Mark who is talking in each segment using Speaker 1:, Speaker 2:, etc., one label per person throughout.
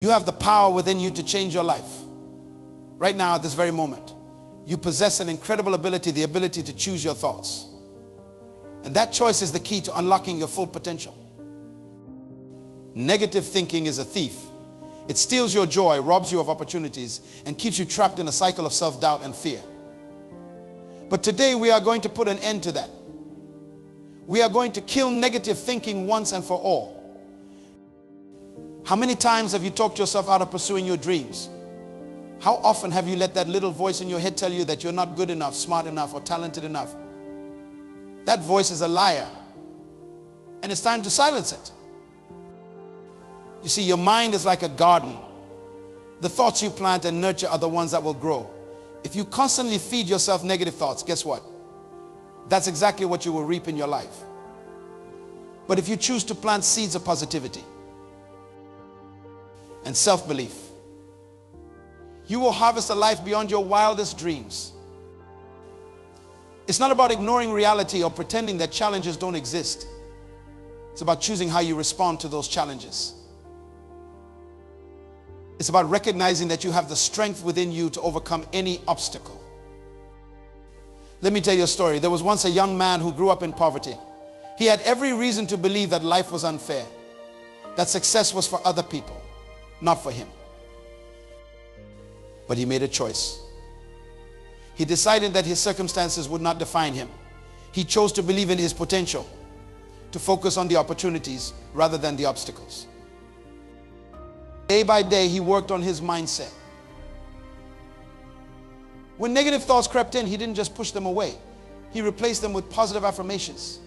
Speaker 1: You have the power within you to change your life. Right now, at this very moment, you possess an incredible ability, the ability to choose your thoughts. And that choice is the key to unlocking your full potential. Negative thinking is a thief. It steals your joy, robs you of opportunities, and keeps you trapped in a cycle of self-doubt and fear. But today we are going to put an end to that. We are going to kill negative thinking once and for all. How many times have you talked yourself out of pursuing your dreams? How often have you let that little voice in your head tell you that you're not good enough, smart enough, or talented enough? That voice is a liar. And it's time to silence it. You see, your mind is like a garden. The thoughts you plant and nurture are the ones that will grow. If you constantly feed yourself negative thoughts, guess what? That's exactly what you will reap in your life. But if you choose to plant seeds of positivity and self-belief, you will harvest a life beyond your wildest dreams. It's not about ignoring reality or pretending that challenges don't exist. It's about choosing how you respond to those challenges. It's about recognizing that you have the strength within you to overcome any obstacle. Let me tell you a story. There was once a young man who grew up in poverty. He had every reason to believe that life was unfair, that success was for other people, not for him. But he made a choice. He decided that his circumstances would not define him. He chose to believe in his potential, to focus on the opportunities rather than the obstacles. Day by day, he worked on his mindset. When negative thoughts crept in, he didn't just push them away. He replaced them with positive affirmations.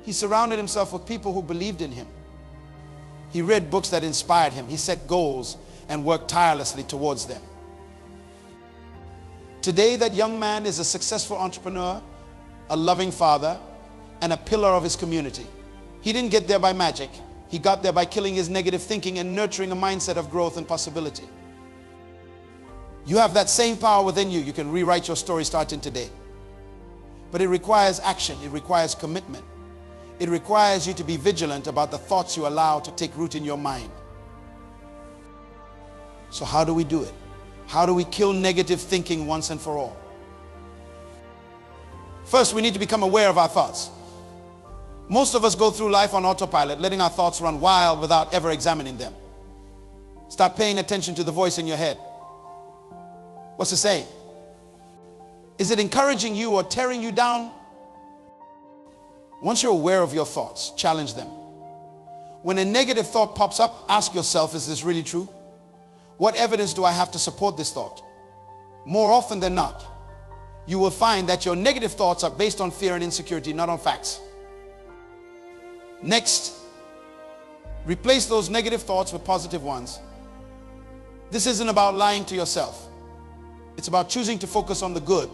Speaker 1: He surrounded himself with people who believed in him. He read books that inspired him. He set goals and worked tirelessly towards them. Today, that young man is a successful entrepreneur, a loving father, and a pillar of his community. He didn't get there by magic. He got there by killing his negative thinking and nurturing a mindset of growth and possibility. You have that same power within you. You can rewrite your story starting today. But it requires action. It requires commitment. It requires you to be vigilant about the thoughts you allow to take root in your mind. So how do we do it? How do we kill negative thinking once and for all? First, we need to become aware of our thoughts. Most of us go through life on autopilot, letting our thoughts run wild without ever examining them. Start paying attention to the voice in your head. What's it saying? Is it encouraging you or tearing you down? Once you're aware of your thoughts, challenge them. When a negative thought pops up, ask yourself, is this really true? What evidence do I have to support this thought? More often than not, you will find that your negative thoughts are based on fear and insecurity, not on facts. Next, replace those negative thoughts with positive ones. This isn't about lying to yourself. It's about choosing to focus on the good,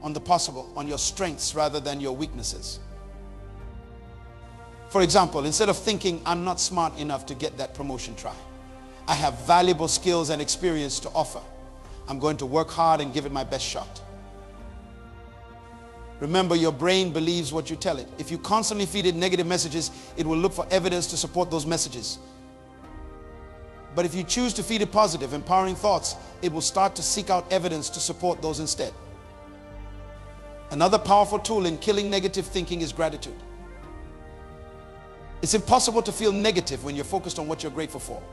Speaker 1: on the possible, on your strengths rather than your weaknesses. For example, instead of thinking, I'm not smart enough to get that promotion, try, I have valuable skills and experience to offer. I'm going to work hard and give it my best shot. Remember, your brain believes what you tell it. If you constantly feed it negative messages, it will look for evidence to support those messages. But if you choose to feed it positive, empowering thoughts, it will start to seek out evidence to support those instead. Another powerful tool in killing negative thinking is gratitude. It's impossible to feel negative when you're focused on what you're grateful for.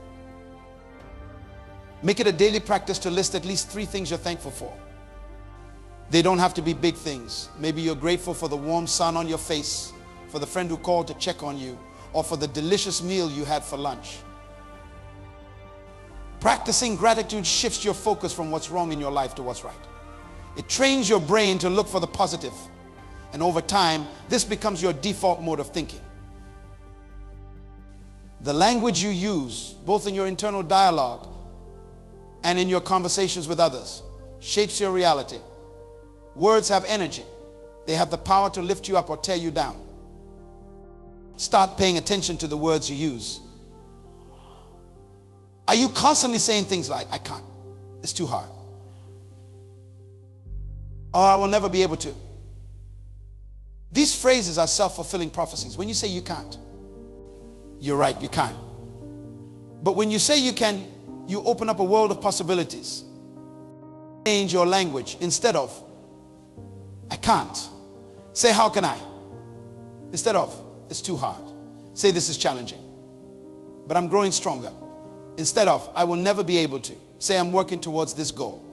Speaker 1: Make it a daily practice to list at least 3 things you're thankful for. They don't have to be big things. Maybe you're grateful for the warm sun on your face, for the friend who called to check on you, or for the delicious meal you had for lunch. Practicing gratitude shifts your focus from what's wrong in your life to what's right. It trains your brain to look for the positive. And over time, this becomes your default mode of thinking. The language you use, both in your internal dialogue and in your conversations with others, shapes your reality. Words have energy. They have the power to lift you up or tear you down. Start paying attention to the words you use. Are you constantly saying things like, I can't, it's too hard, or I will never be able to? These phrases are self-fulfilling prophecies. When you say you can't, you're right, you can't. But when you say you can, you open up a world of possibilities. Change your language. Instead of, I can't. Say, how can I? Instead of, it's too hard. Say, this is challenging, but I'm growing stronger. Instead of, I will never be able to. Say, I'm working towards this goal.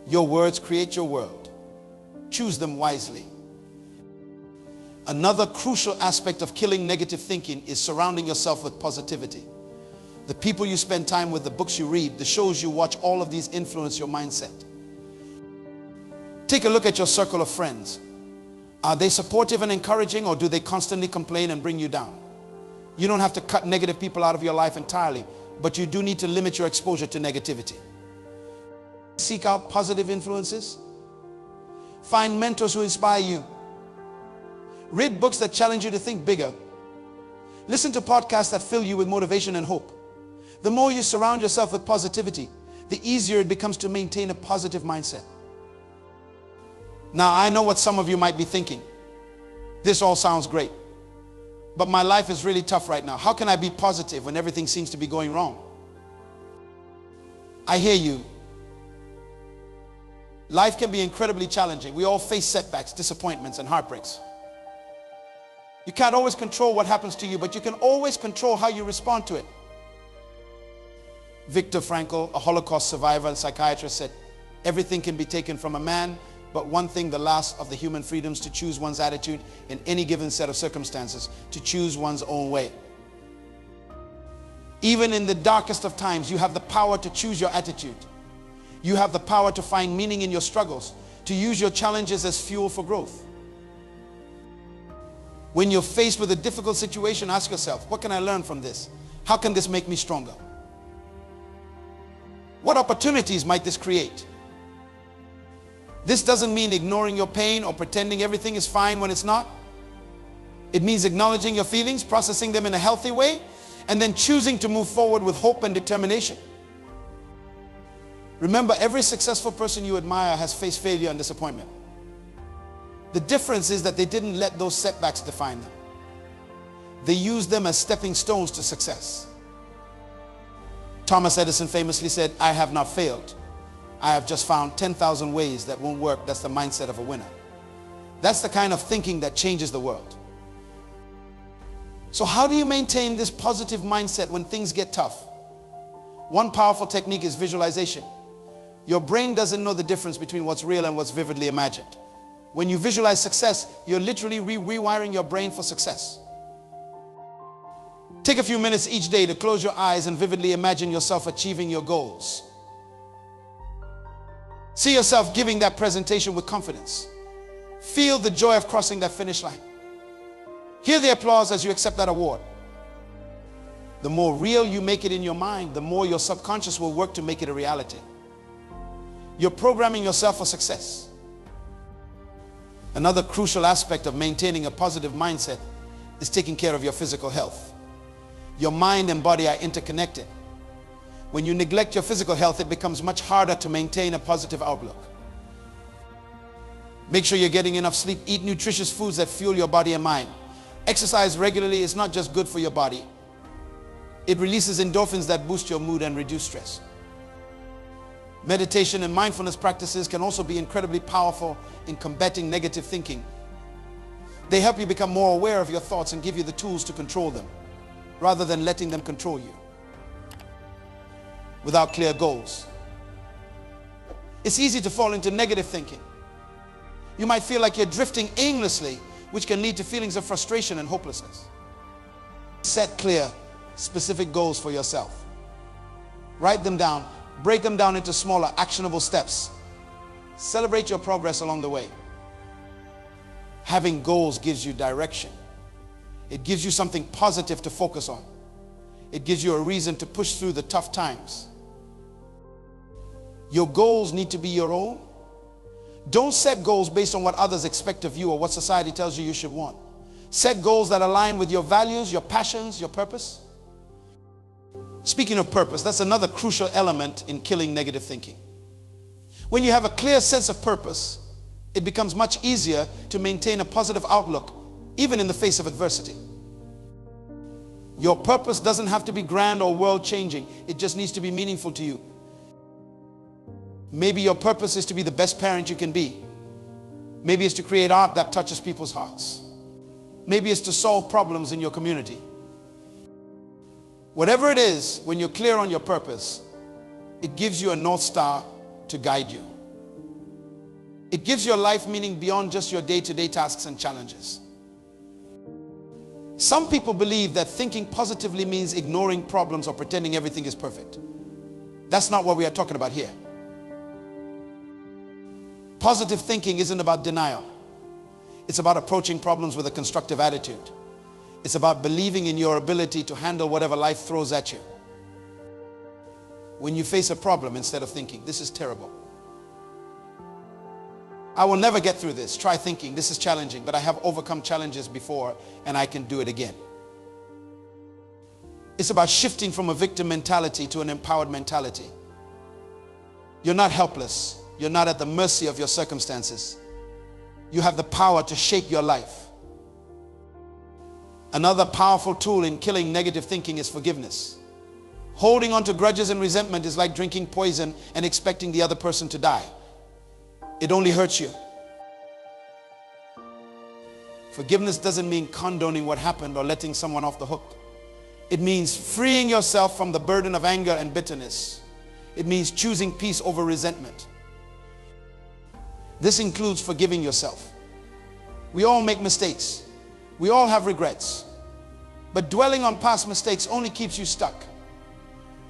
Speaker 1: Your words create your world. Choose them wisely. Another crucial aspect of killing negative thinking is surrounding yourself with positivity. The people you spend time with, the books you read, the shows you watch, all of these influence your mindset. Take a look at your circle of friends. Are they supportive and encouraging, or do they constantly complain and bring you down? You don't have to cut negative people out of your life entirely, but you do need to limit your exposure to negativity. Seek out positive influences. Find mentors who inspire you. Read books that challenge you to think bigger. Listen to podcasts that fill you with motivation and hope. The more you surround yourself with positivity, the easier it becomes to maintain a positive mindset. Now, I know what some of you might be thinking. This all sounds great, but my life is really tough right now. How can I be positive when everything seems to be going wrong? I hear you. Life can be incredibly challenging. We all face setbacks, disappointments, and heartbreaks. You can't always control what happens to you, but you can always control how you respond to it. Viktor Frankl, a Holocaust survivor and psychiatrist, said, everything can be taken from a man, but one thing, the last of the human freedoms, to choose one's attitude in any given set of circumstances, to choose one's own way. Even in the darkest of times, you have the power to choose your attitude. You have the power to find meaning in your struggles, to use your challenges as fuel for growth. When you're faced with a difficult situation, ask yourself, what can I learn from this? How can this make me stronger? What opportunities might this create? This doesn't mean ignoring your pain or pretending everything is fine when it's not. It means acknowledging your feelings, processing them in a healthy way, and then choosing to move forward with hope and determination. Remember, every successful person you admire has faced failure and disappointment. The difference is that they didn't let those setbacks define them. They used them as stepping stones to success. Thomas Edison famously said, I have not failed. I have just found 10,000 ways that won't work. That's the mindset of a winner. That's the kind of thinking that changes the world. So how do you maintain this positive mindset when things get tough? One powerful technique is visualization. Your brain doesn't know the difference between what's real and what's vividly imagined. When you visualize success, you're literally rewiring your brain for success. Take a few minutes each day to close your eyes and vividly imagine yourself achieving your goals. See yourself giving that presentation with confidence. Feel the joy of crossing that finish line. Hear the applause as you accept that award. The more real you make it in your mind, the more your subconscious will work to make it a reality. You're programming yourself for success. Another crucial aspect of maintaining a positive mindset is taking care of your physical health. Your mind and body are interconnected. When you neglect your physical health, it becomes much harder to maintain a positive outlook. Make sure you're getting enough sleep. Eat nutritious foods that fuel your body and mind. Exercise regularly is not just good for your body. It releases endorphins that boost your mood and reduce stress. Meditation and mindfulness practices can also be incredibly powerful in combating negative thinking. They help you become more aware of your thoughts and give you the tools to control them, rather than letting them control you. Without clear goals, it's easy to fall into negative thinking. You might feel like you're drifting aimlessly, which can lead to feelings of frustration and hopelessness. Set clear, specific goals for yourself. Write them down. Break them down into smaller, actionable steps. Celebrate your progress along the way. Having goals gives you direction. It gives you something positive to focus on. It gives you a reason to push through the tough times. Your goals need to be your own. Don't set goals based on what others expect of you or what society tells you you should want. Set goals that align with your values, your passions, your purpose. Speaking of purpose, that's another crucial element in killing negative thinking. When you have a clear sense of purpose, it becomes much easier to maintain a positive outlook, even in the face of adversity. Your purpose doesn't have to be grand or world-changing. It just needs to be meaningful to you. Maybe your purpose is to be the best parent you can be. Maybe it's to create art that touches people's hearts. Maybe it's to solve problems in your community. Whatever it is, when you're clear on your purpose, it gives you a North Star to guide you. It gives your life meaning beyond just your day-to-day tasks and challenges. Some people believe that thinking positively means ignoring problems or pretending everything is perfect. That's not what we are talking about here. Positive thinking isn't about denial. It's about approaching problems with a constructive attitude. It's about believing in your ability to handle whatever life throws at you. When you face a problem, instead of thinking, this is terrible, I will never get through this, try thinking, this is challenging, but I have overcome challenges before and I can do it again. It's about shifting from a victim mentality to an empowered mentality. You're not helpless. You're not at the mercy of your circumstances. You have the power to shape your life. Another powerful tool in killing negative thinking is forgiveness. Holding on to grudges and resentment is like drinking poison and expecting the other person to die. It only hurts you. Forgiveness doesn't mean condoning what happened or letting someone off the hook. It means freeing yourself from the burden of anger and bitterness. It means choosing peace over resentment. This includes forgiving yourself. We all make mistakes. We all have regrets. But dwelling on past mistakes only keeps you stuck.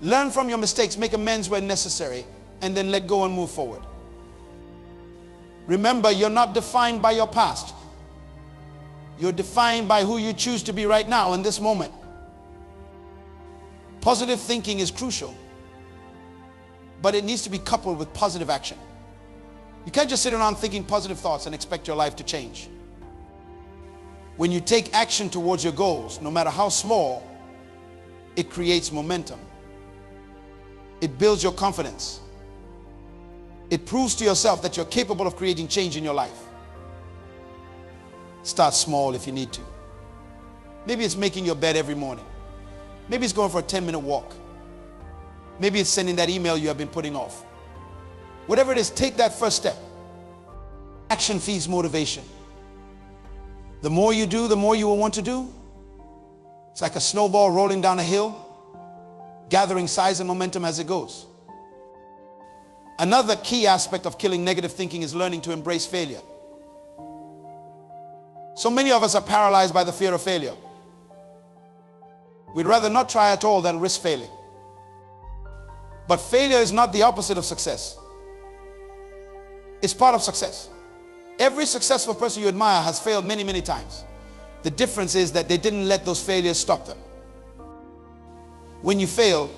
Speaker 1: Learn from your mistakes, make amends where necessary, and then let go and move forward. Remember, you're not defined by your past. You're defined by who you choose to be right now in this moment. Positive thinking is crucial, but it needs to be coupled with positive action. You can't just sit around thinking positive thoughts and expect your life to change. When you take action towards your goals, no matter how small, it creates momentum. It builds your confidence. It proves to yourself that you're capable of creating change in your life. Start small if you need to. Maybe it's making your bed every morning. Maybe it's going for a 10-minute walk. Maybe it's sending that email you have been putting off. Whatever it is, take that first step. Action feeds motivation. The more you do, the more you will want to do. It's like a snowball rolling down a hill, gathering size and momentum as it goes. Another key aspect of killing negative thinking is learning to embrace failure. So many of us are paralyzed by the fear of failure. We'd rather not try at all than risk failing. But failure is not the opposite of success. It's part of success. Every successful person you admire has failed many, many times. The difference is that they didn't let those failures stop them. When you fail,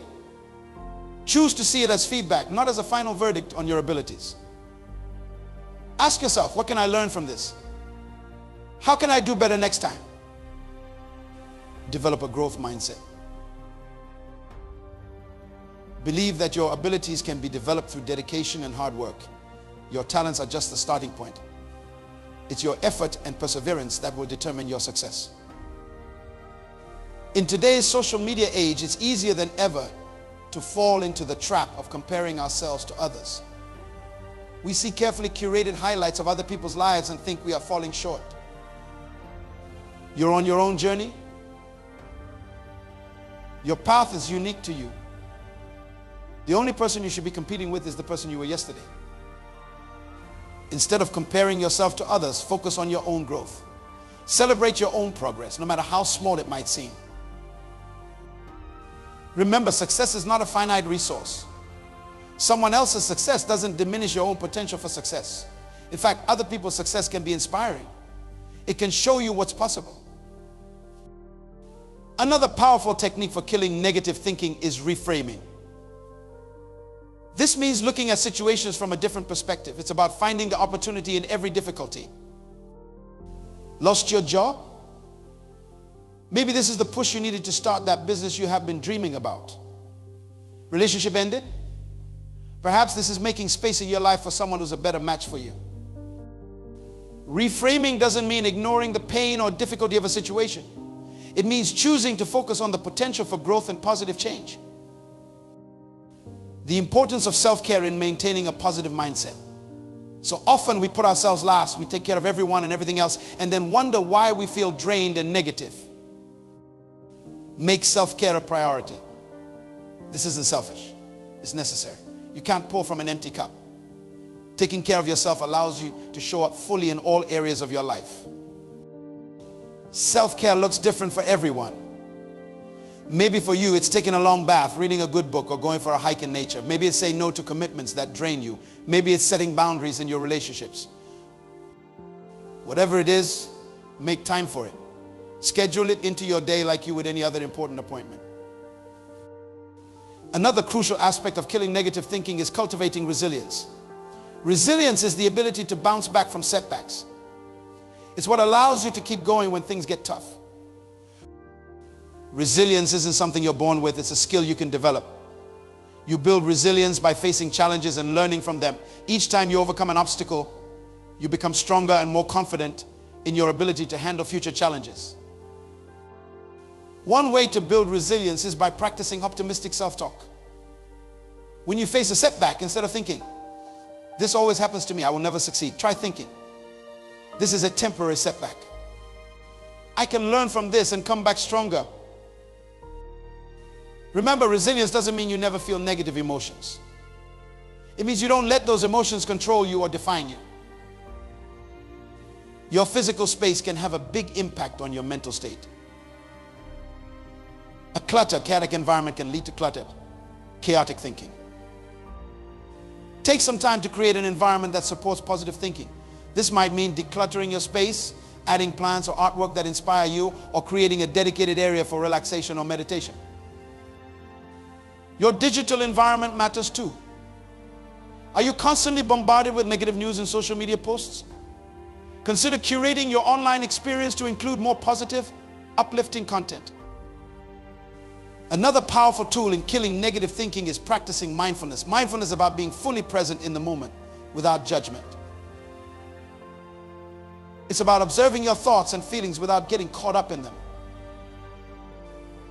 Speaker 1: choose to see it as feedback, not as a final verdict on your abilities. Ask yourself, what can I learn from this? How can I do better next time? Develop a growth mindset. Believe that your abilities can be developed through dedication and hard work. Your talents are just the starting point. It's your effort and perseverance that will determine your success. In today's social media age, it's easier than ever to fall into the trap of comparing ourselves to others. We see carefully curated highlights of other people's lives and think we are falling short. You're on your own journey. Your path is unique to you. The only person you should be competing with is the person you were yesterday. Instead of comparing yourself to others, focus on your own growth. Celebrate your own progress, no matter how small it might seem. Remember, success is not a finite resource. Someone else's success doesn't diminish your own potential for success. In fact, other people's success can be inspiring. It can show you what's possible. Another powerful technique for killing negative thinking is reframing. This means looking at situations from a different perspective. It's about finding the opportunity in every difficulty. Lost your job? Maybe this is the push you needed to start that business you have been dreaming about. Relationship ended? Perhaps this is making space in your life for someone who's a better match for you. Reframing doesn't mean ignoring the pain or difficulty of a situation. It means choosing to focus on the potential for growth and positive change. The importance of self-care in maintaining a positive mindset. So often we put ourselves last, we take care of everyone and everything else, and then wonder why we feel drained and negative. Make self-care a priority. This isn't selfish, it's necessary. You can't pour from an empty cup. Taking care of yourself allows you to show up fully in all areas of your life. Self-care looks different for everyone. Maybe for you, it's taking a long bath, reading a good book, or going for a hike in nature. Maybe it's saying no to commitments that drain you. Maybe it's setting boundaries in your relationships. Whatever it is, make time for it. Schedule it into your day like you would any other important appointment. Another crucial aspect of killing negative thinking is cultivating resilience. Resilience is the ability to bounce back from setbacks. It's what allows you to keep going when things get tough. Resilience isn't something you're born with, it's a skill you can develop. You build resilience by facing challenges and learning from them. Each time you overcome an obstacle, you become stronger and more confident in your ability to handle future challenges. One way to build resilience is by practicing optimistic self-talk. When you face a setback, instead of thinking, this always happens to me, I will never succeed, try thinking, this is a temporary setback. I can learn from this and come back stronger. Remember, resilience doesn't mean you never feel negative emotions. It means you don't let those emotions control you or define you. Your physical space can have a big impact on your mental state. A chaotic environment can lead to chaotic thinking. Take some time to create an environment that supports positive thinking. This might mean decluttering your space, adding plants or artwork that inspire you, or creating a dedicated area for relaxation or meditation. Your digital environment matters too. Are you constantly bombarded with negative news and social media posts? Consider curating your online experience to include more positive, uplifting content. Another powerful tool in killing negative thinking is practicing mindfulness. Mindfulness is about being fully present in the moment without judgment. It's about observing your thoughts and feelings without getting caught up in them.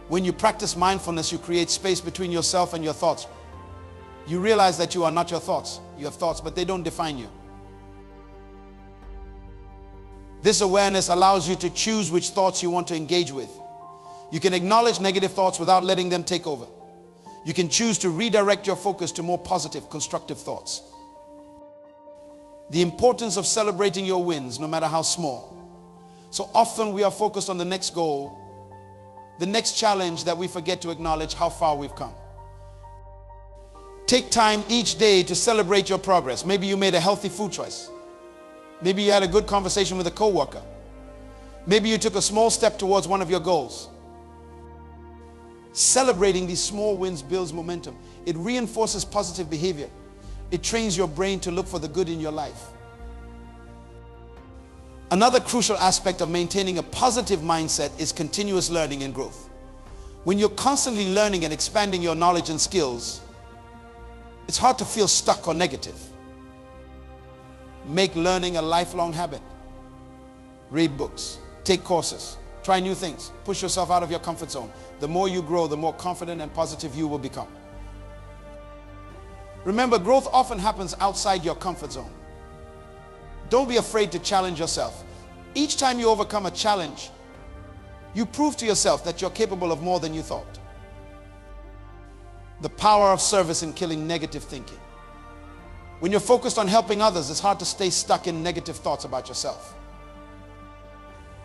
Speaker 1: When you practice mindfulness, you create space between yourself and your thoughts. You realize that you are not your thoughts. You have thoughts, but they don't define you. This awareness allows you to choose which thoughts you want to engage with. You can acknowledge negative thoughts without letting them take over. You can choose to redirect your focus to more positive, constructive thoughts. The importance of celebrating your wins, no matter how small. So often we are focused on the next goal, the next challenge, that we forget to acknowledge how far we've come. Take time each day to celebrate your progress. Maybe you made a healthy food choice. Maybe you had a good conversation with a coworker. Maybe you took a small step towards one of your goals. Celebrating these small wins builds momentum. It reinforces positive behavior. It trains your brain to look for the good in your life. Another crucial aspect of maintaining a positive mindset is continuous learning and growth. When you're constantly learning and expanding your knowledge and skills, it's hard to feel stuck or negative. Make learning a lifelong habit. Read books, take courses, try new things, push yourself out of your comfort zone. The more you grow, the more confident and positive you will become. Remember, growth often happens outside your comfort zone. Don't be afraid to challenge yourself. Each time you overcome a challenge, you prove to yourself that you're capable of more than you thought. The power of service in killing negative thinking. When you're focused on helping others, it's hard to stay stuck in negative thoughts about yourself.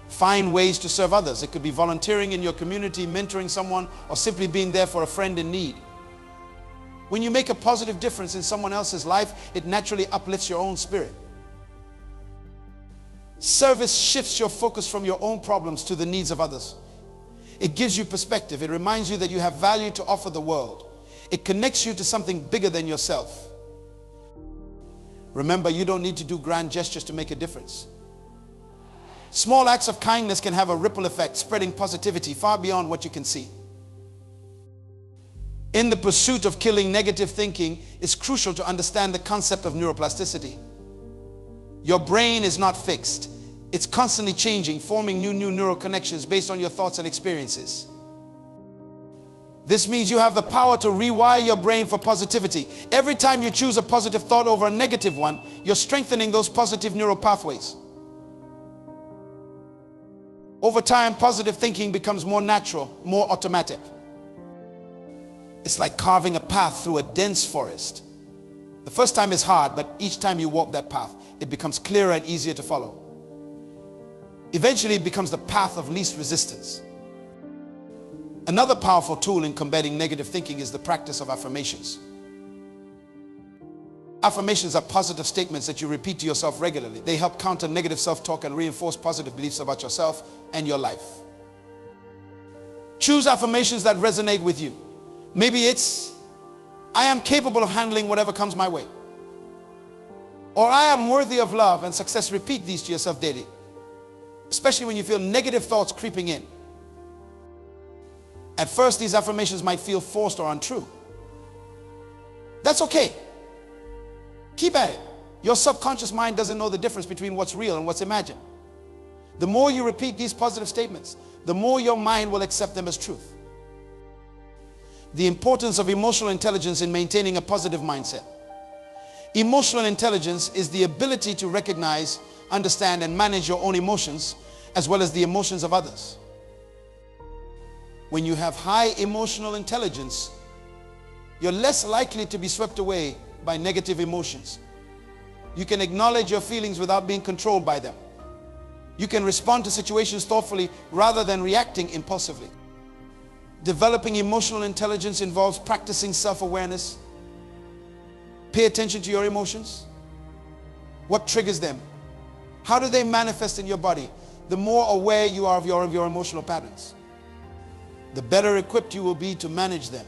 Speaker 1: Find ways to serve others. It could be volunteering in your community, mentoring someone, or simply being there for a friend in need. When you make a positive difference in someone else's life, it naturally uplifts your own spirit. Service shifts your focus from your own problems to the needs of others. It gives you perspective. It reminds you that you have value to offer the world. It connects you to something bigger than yourself. Remember, you don't need to do grand gestures to make a difference. Small acts of kindness can have a ripple effect, spreading positivity far beyond what you can see. In the pursuit of killing negative thinking, it's crucial to understand the concept of neuroplasticity. Your brain is not fixed. It's constantly changing, forming new neural connections based on your thoughts and experiences. This means you have the power to rewire your brain for positivity. Every time you choose a positive thought over a negative one, you're strengthening those positive neural pathways. Over time, positive thinking becomes more natural, more automatic. It's like carving a path through a dense forest. The first time is hard, but each time you walk that path, it becomes clearer and easier to follow. Eventually, it becomes the path of least resistance. Another powerful tool in combating negative thinking is the practice of affirmations. Affirmations are positive statements that you repeat to yourself regularly. They help counter negative self-talk and reinforce positive beliefs about yourself and your life. Choose affirmations that resonate with you. Maybe it's, I am capable of handling whatever comes my way. Or I am worthy of love and success. Repeat these to yourself daily, especially when you feel negative thoughts creeping in. At first, these affirmations might feel forced or untrue. That's okay. Keep at it. Your subconscious mind doesn't know the difference between what's real and what's imagined. The more you repeat these positive statements, the more your mind will accept them as truth. The importance of emotional intelligence in maintaining a positive mindset. Emotional intelligence is the ability to recognize, understand, and manage your own emotions, as well as the emotions of others. When you have high emotional intelligence, you're less likely to be swept away by negative emotions. You can acknowledge your feelings without being controlled by them. You can respond to situations thoughtfully rather than reacting impulsively. Developing emotional intelligence involves practicing self-awareness. Pay attention to your emotions. What triggers them? How do they manifest in your body? The more aware you are of your emotional patterns, the better equipped you will be to manage them.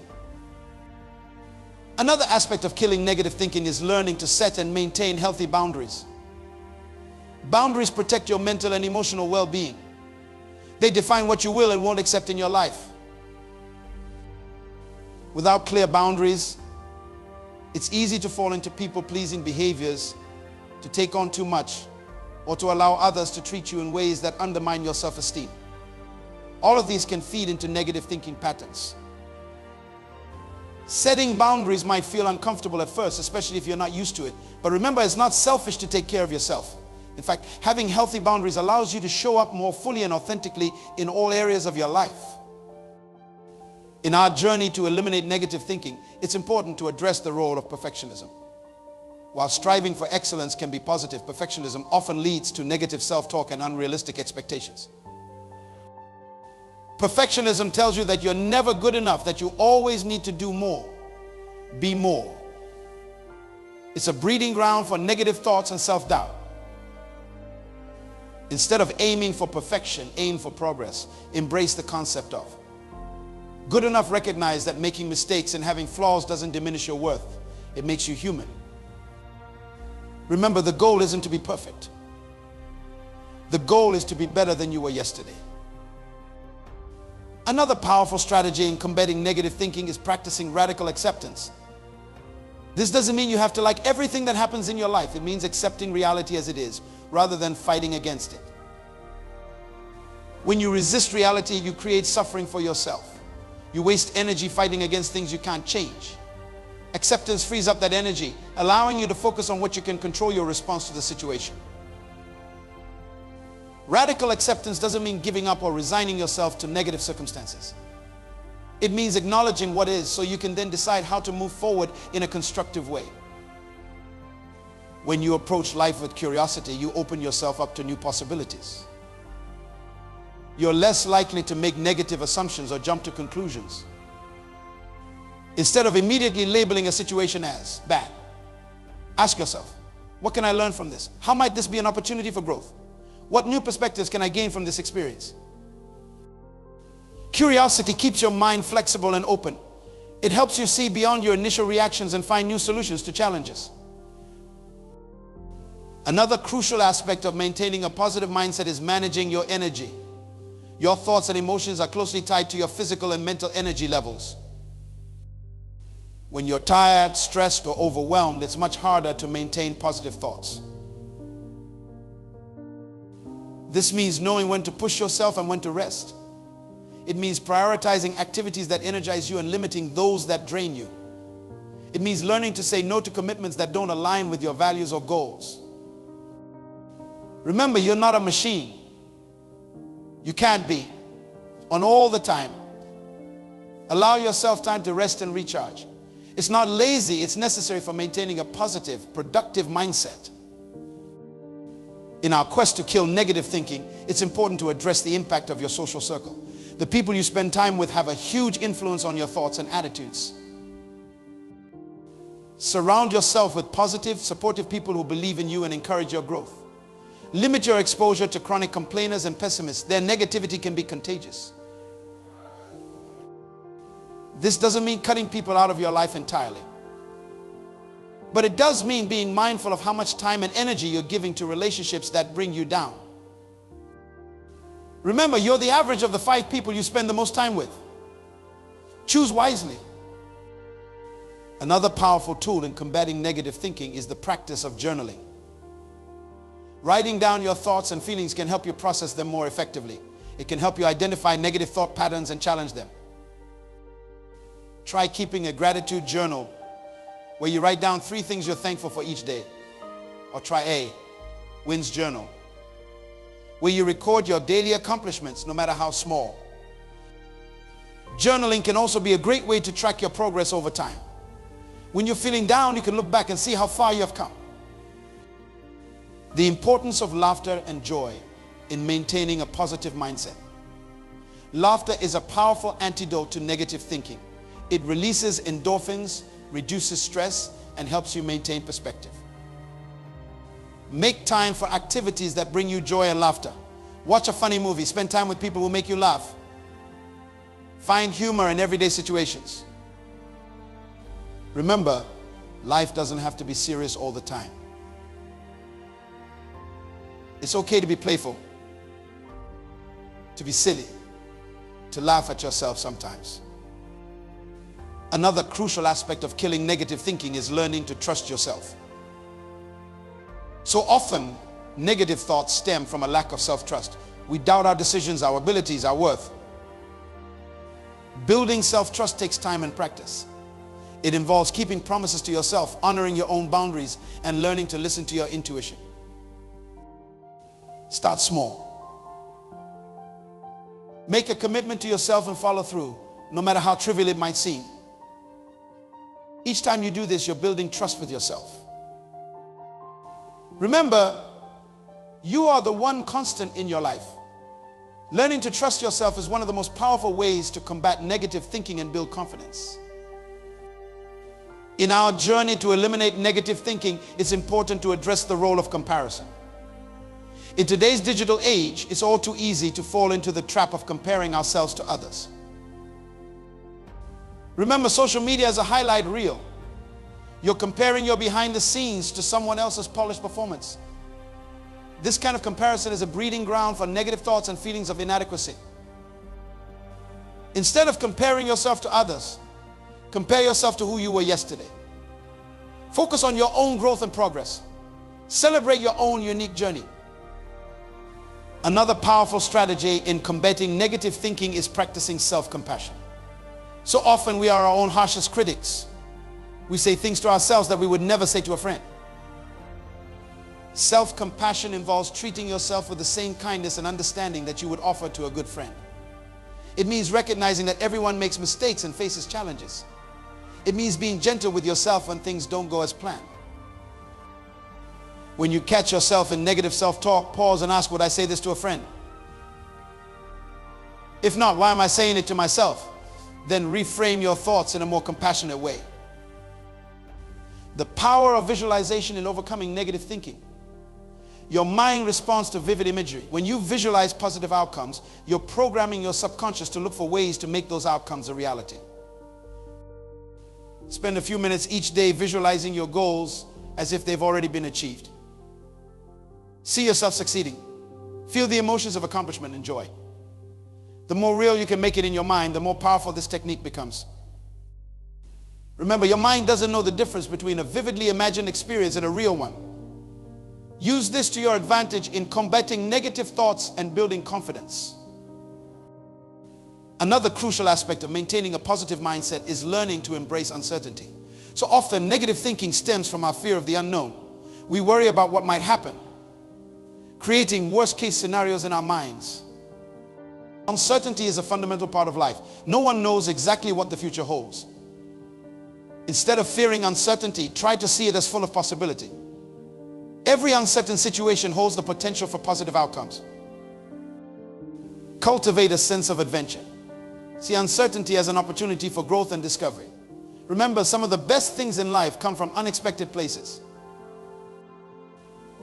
Speaker 1: Another aspect of killing negative thinking is learning to set and maintain healthy boundaries. Boundaries protect your mental and emotional well-being. They define what you will and won't accept in your life. Without clear boundaries, it's easy to fall into people-pleasing behaviors, to take on too much, or to allow others to treat you in ways that undermine your self-esteem. All of these can feed into negative thinking patterns. Setting boundaries might feel uncomfortable at first, especially if you're not used to it. But remember, it's not selfish to take care of yourself. In fact, having healthy boundaries allows you to show up more fully and authentically in all areas of your life. In our journey to eliminate negative thinking, it's important to address the role of perfectionism. While striving for excellence can be positive, perfectionism often leads to negative self-talk and unrealistic expectations. Perfectionism tells you that you're never good enough, that you always need to do more, be more. It's a breeding ground for negative thoughts and self-doubt. Instead of aiming for perfection, aim for progress. Embrace the concept of good enough. Recognize that making mistakes and having flaws doesn't diminish your worth. It makes you human. Remember, the goal isn't to be perfect. The goal is to be better than you were yesterday. Another powerful strategy in combating negative thinking is practicing radical acceptance. This doesn't mean you have to like everything that happens in your life. It means accepting reality as it is, rather than fighting against it. When you resist reality, you create suffering for yourself. You waste energy fighting against things you can't change. Acceptance frees up that energy, allowing you to focus on what you can control, your response to the situation. Radical acceptance doesn't mean giving up or resigning yourself to negative circumstances. It means acknowledging what is, so you can then decide how to move forward in a constructive way. When you approach life with curiosity, you open yourself up to new possibilities. You're less likely to make negative assumptions or jump to conclusions. Instead of immediately labeling a situation as bad, ask yourself, what can I learn from this? How might this be an opportunity for growth? What new perspectives can I gain from this experience? Curiosity keeps your mind flexible and open. It helps you see beyond your initial reactions and find new solutions to challenges. Another crucial aspect of maintaining a positive mindset is managing your energy. Your thoughts and emotions are closely tied to your physical and mental energy levels. When you're tired, stressed, or overwhelmed, it's much harder to maintain positive thoughts. This means knowing when to push yourself and when to rest. It means prioritizing activities that energize you and limiting those that drain you. It means learning to say no to commitments that don't align with your values or goals. Remember, you're not a machine. You can't be on all the time. Allow yourself time to rest and recharge. It's not lazy, it's necessary for maintaining a positive, productive mindset. In our quest to kill negative thinking, it's important to address the impact of your social circle. The people you spend time with have a huge influence on your thoughts and attitudes. Surround yourself with positive, supportive people who believe in you and encourage your growth. Limit your exposure to chronic complainers and pessimists. Their negativity can be contagious. This doesn't mean cutting people out of your life entirely. But it does mean being mindful of how much time and energy you're giving to relationships that bring you down. Remember, you're the average of the 5 people you spend the most time with. Choose wisely. Another powerful tool in combating negative thinking is the practice of journaling. Writing down your thoughts and feelings can help you process them more effectively. It can help you identify negative thought patterns and challenge them. Try keeping a gratitude journal where you write down 3 things you're thankful for each day. Or try A, Wins Journal, where you record your daily accomplishments, no matter how small. Journaling can also be a great way to track your progress over time. When you're feeling down, you can look back and see how far you have come. The importance of laughter and joy in maintaining a positive mindset. Laughter is a powerful antidote to negative thinking. It releases endorphins, reduces stress, and helps you maintain perspective. Make time for activities that bring you joy and laughter. Watch a funny movie. Spend time with people who make you laugh. Find humor in everyday situations. Remember, life doesn't have to be serious all the time. It's okay to be playful, to be silly, to laugh at yourself sometimes. Another crucial aspect of killing negative thinking is learning to trust yourself. So often, negative thoughts stem from a lack of self-trust. We doubt our decisions, our abilities, our worth. Building self-trust takes time and practice. It involves keeping promises to yourself, honoring your own boundaries, and learning to listen to your intuition. Start small. Make a commitment to yourself and follow through, no matter how trivial it might seem. Each time you do this, you're building trust with yourself. Remember, you are the one constant in your life. Learning to trust yourself is one of the most powerful ways to combat negative thinking and build confidence. In our journey to eliminate negative thinking, it's important to address the role of comparison. In today's digital age, it's all too easy to fall into the trap of comparing ourselves to others. Remember, social media is a highlight reel. You're comparing your behind the scenes to someone else's polished performance. This kind of comparison is a breeding ground for negative thoughts and feelings of inadequacy. Instead of comparing yourself to others, compare yourself to who you were yesterday. Focus on your own growth and progress. Celebrate your own unique journey. Another powerful strategy in combating negative thinking is practicing self-compassion. So often we are our own harshest critics. We say things to ourselves that we would never say to a friend. Self-compassion involves treating yourself with the same kindness and understanding that you would offer to a good friend. It means recognizing that everyone makes mistakes and faces challenges. It means being gentle with yourself when things don't go as planned. When you catch yourself in negative self-talk, pause and ask, would I say this to a friend? If not, why am I saying it to myself? Then reframe your thoughts in a more compassionate way. The power of visualization in overcoming negative thinking. Your mind responds to vivid imagery. When you visualize positive outcomes, you're programming your subconscious to look for ways to make those outcomes a reality. Spend a few minutes each day visualizing your goals as if they've already been achieved. See yourself succeeding. Feel the emotions of accomplishment and joy. The more real you can make it in your mind, the more powerful this technique becomes. Remember, your mind doesn't know the difference between a vividly imagined experience and a real one. Use this to your advantage in combating negative thoughts and building confidence. Another crucial aspect of maintaining a positive mindset is learning to embrace uncertainty. So often, negative thinking stems from our fear of the unknown. We worry about what might happen, creating worst-case scenarios in our minds. Uncertainty is a fundamental part of life. No one knows exactly what the future holds. Instead of fearing uncertainty, try to see it as full of possibility. Every uncertain situation holds the potential for positive outcomes. Cultivate a sense of adventure. See uncertainty as an opportunity for growth and discovery. Remember, some of the best things in life come from unexpected places.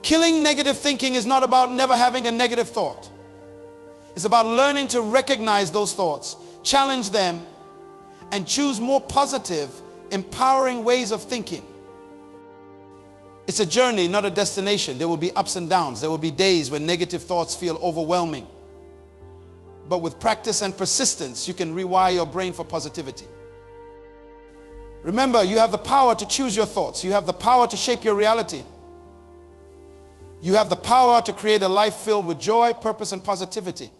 Speaker 1: Killing negative thinking is not about never having a negative thought. It's about learning to recognize those thoughts, challenge them, and choose more positive, empowering ways of thinking. It's a journey, not a destination. There will be ups and downs. There will be days when negative thoughts feel overwhelming. But with practice and persistence, you can rewire your brain for positivity. Remember, you have the power to choose your thoughts. You have the power to shape your reality. You have the power to create a life filled with joy, purpose, and positivity.